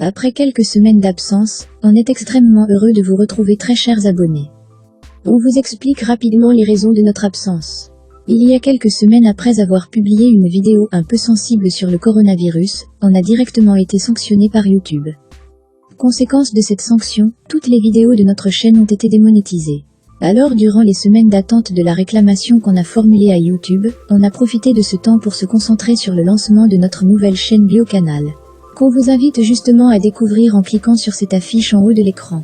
Après quelques semaines d'absence, on est extrêmement heureux de vous retrouver très chers abonnés. On vous explique rapidement les raisons de notre absence. Il y a quelques semaines après avoir publié une vidéo un peu sensible sur le coronavirus, on a directement été sanctionné par YouTube. Conséquence de cette sanction, toutes les vidéos de notre chaîne ont été démonétisées. Alors durant les semaines d'attente de la réclamation qu'on a formulée à YouTube, on a profité de ce temps pour se concentrer sur le lancement de notre nouvelle chaîne Biocanal, qu'on vous invite justement à découvrir en cliquant sur cette affiche en haut de l'écran.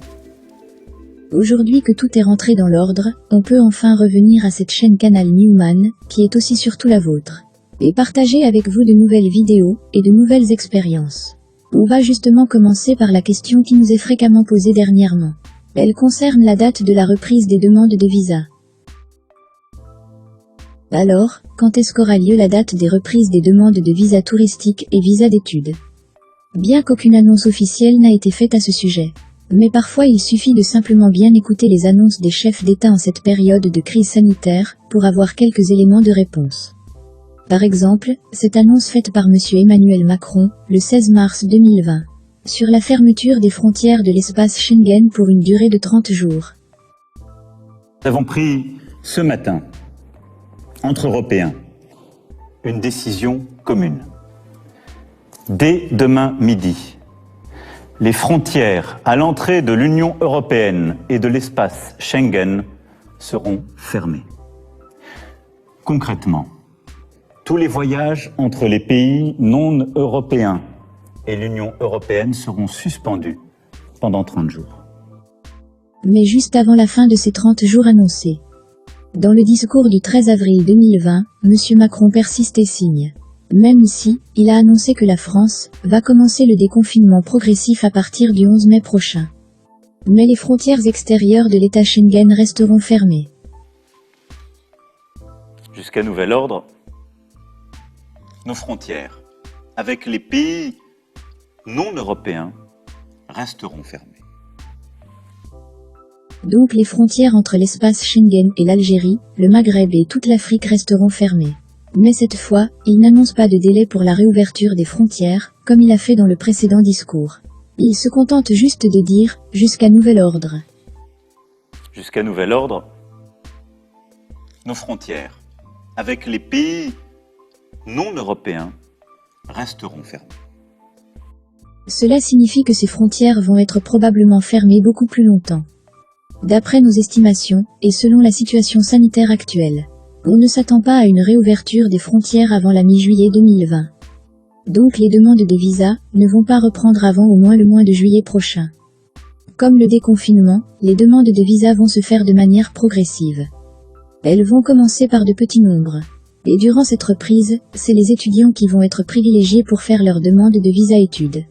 Aujourd'hui que tout est rentré dans l'ordre, on peut enfin revenir à cette chaîne Canal Newman, qui est aussi surtout la vôtre, et partager avec vous de nouvelles vidéos et de nouvelles expériences. On va justement commencer par la question qui nous est fréquemment posée dernièrement. Elle concerne la date de la reprise des demandes de visa. Alors, quand est-ce qu'aura lieu la date des reprises des demandes de visa touristique et visa d'études? Bien qu'aucune annonce officielle n'a été faite à ce sujet. Mais parfois il suffit de simplement bien écouter les annonces des chefs d'État en cette période de crise sanitaire, pour avoir quelques éléments de réponse. Par exemple, cette annonce faite par M. Emmanuel Macron, le 16 mars 2020, sur la fermeture des frontières de l'espace Schengen pour une durée de 30 jours. Nous avons pris ce matin, entre Européens, une décision commune. Dès demain midi, les frontières à l'entrée de l'Union européenne et de l'espace Schengen seront fermées. Concrètement, tous les voyages entre les pays non européens et l'Union européenne seront suspendus pendant 30 jours. Mais juste avant la fin de ces 30 jours annoncés, dans le discours du 13 avril 2020, M. Macron persiste et signe. Même ici, il a annoncé que la France va commencer le déconfinement progressif à partir du 11 mai prochain. Mais les frontières extérieures de l'État Schengen resteront fermées. Jusqu'à nouvel ordre, nos frontières avec les pays non européens resteront fermées. Donc les frontières entre l'espace Schengen et l'Algérie, le Maghreb et toute l'Afrique resteront fermées. Mais cette fois, il n'annonce pas de délai pour la réouverture des frontières, comme il a fait dans le précédent discours. Il se contente juste de dire « jusqu'à nouvel ordre ». Jusqu'à nouvel ordre, nos frontières avec les pays non européens resteront fermées. Cela signifie que ces frontières vont être probablement fermées beaucoup plus longtemps. D'après nos estimations, et selon la situation sanitaire actuelle, on ne s'attend pas à une réouverture des frontières avant la mi-juillet 2020. Donc les demandes de visa ne vont pas reprendre avant au moins le mois de juillet prochain. Comme le déconfinement, les demandes de visa vont se faire de manière progressive. Elles vont commencer par de petits nombres. Et durant cette reprise, c'est les étudiants qui vont être privilégiés pour faire leur demande de visa études.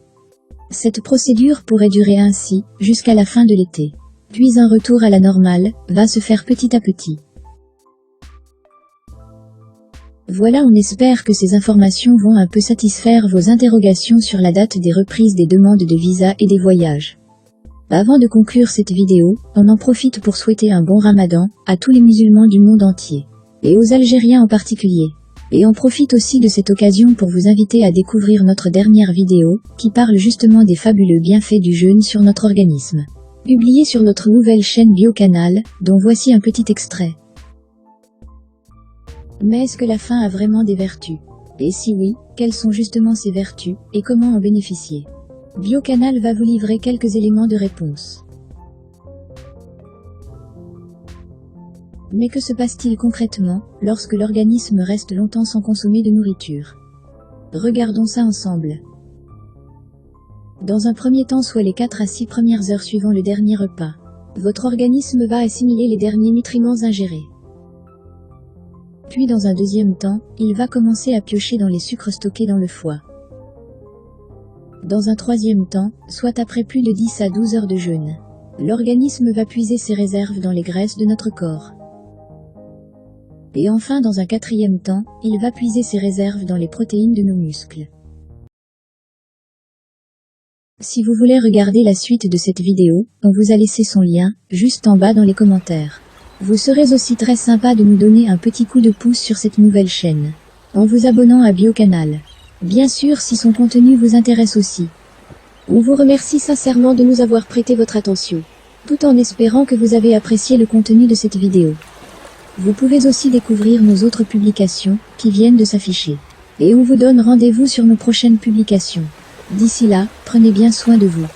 Cette procédure pourrait durer ainsi, jusqu'à la fin de l'été. Puis un retour à la normale va se faire petit à petit. Voilà, on espère que ces informations vont un peu satisfaire vos interrogations sur la date des reprises des demandes de visa et des voyages. Avant de conclure cette vidéo, on en profite pour souhaiter un bon Ramadan à tous les musulmans du monde entier, et aux Algériens en particulier. Et on profite aussi de cette occasion pour vous inviter à découvrir notre dernière vidéo, qui parle justement des fabuleux bienfaits du jeûne sur notre organisme. Publiée sur notre nouvelle chaîne Biocanal, dont voici un petit extrait. Mais est-ce que la faim a vraiment des vertus? Et si oui, quelles sont justement ces vertus, et comment en bénéficier? Biocanal va vous livrer quelques éléments de réponse. Mais que se passe-t-il concrètement, lorsque l'organisme reste longtemps sans consommer de nourriture? Regardons ça ensemble. Dans un premier temps, soit les 4 à 6 premières heures suivant le dernier repas, votre organisme va assimiler les derniers nutriments ingérés. Puis dans un deuxième temps, il va commencer à piocher dans les sucres stockés dans le foie. Dans un troisième temps, soit après plus de 10 à 12 heures de jeûne, l'organisme va puiser ses réserves dans les graisses de notre corps. Et enfin dans un quatrième temps, il va puiser ses réserves dans les protéines de nos muscles. Si vous voulez regarder la suite de cette vidéo, on vous a laissé son lien, juste en bas dans les commentaires. Vous serez aussi très sympa de nous donner un petit coup de pouce sur cette nouvelle chaîne, en vous abonnant à Biocanal. Bien sûr si son contenu vous intéresse aussi. On vous remercie sincèrement de nous avoir prêté votre attention, tout en espérant que vous avez apprécié le contenu de cette vidéo. Vous pouvez aussi découvrir nos autres publications, qui viennent de s'afficher. Et on vous donne rendez-vous sur nos prochaines publications. D'ici là, prenez bien soin de vous.